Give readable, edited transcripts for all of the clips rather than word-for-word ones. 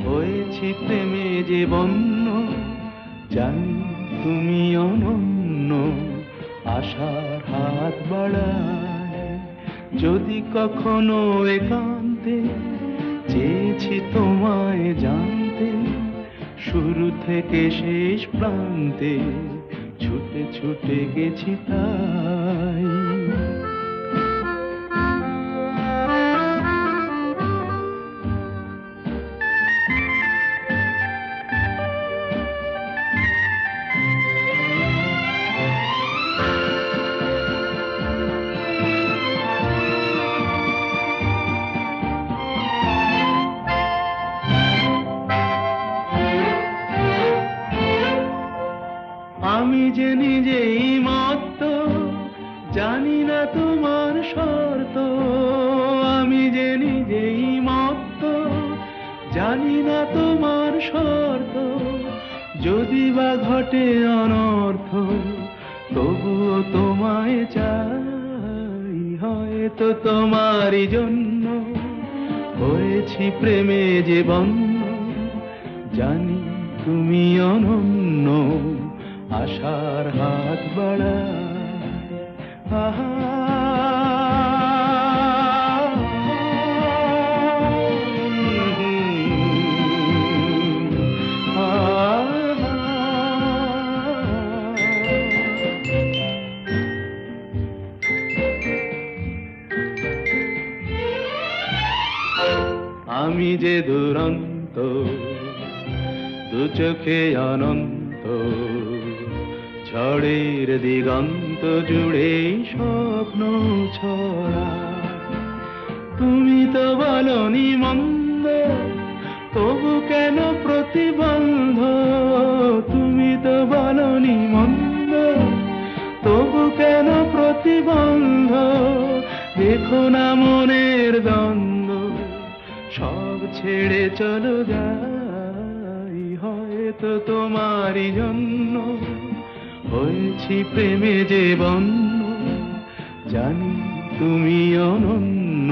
হয়েছি প্রেমে যে বন্য, জানি তুমি অনন্য। আশার হাত বাড়ায় যদি কখনো একান্তে, চেয়েছি তোমায় জানতে, শুরু থেকে শেষ প্রান্তে ছুটে ছুটে গেছি তাই। আমি যে নিজেই মত্ত, জানি না তোমার শর্ত। আমি যে নিজেই মত্ত, জানি না তোমার শর্ত। যদি বা ঘটে অনর্থ, তবুও তোমায় চাই। হয়তো তোমারই জন্য হয়েছি প্রেমে যে বন্য, জানি তুমি অনন্য। আশার হাত বাড়ায় আহা। আমি যে দুরন্ত, দু চোখে অনন্ত, ঝড়ের দিগন্ত জুড়ে স্বপ্ন ছড়া। তুমি তো বলনি মন্দ, তবু কেন প্রতিবন্ধ? তুমি তো বলনি মন্দ, তবু কেন প্রতিবন্ধ? দেখো না মনের দ্বন্দ্ব, সব ছেড়ে চলো যাই। হয়তো তোমারই জন্য হয়েছি প্রেমে যে বন্য, জানি তুমি অনন্য।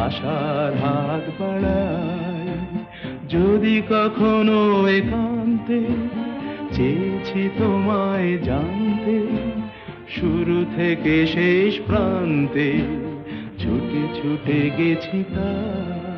আশার হাত বাড়ায় যদি কখনো একান্তে, চেয়েছি তোমায় জানতে, শুরু থেকে শেষ প্রান্তে ছুটে ছুটে গেছি তাই।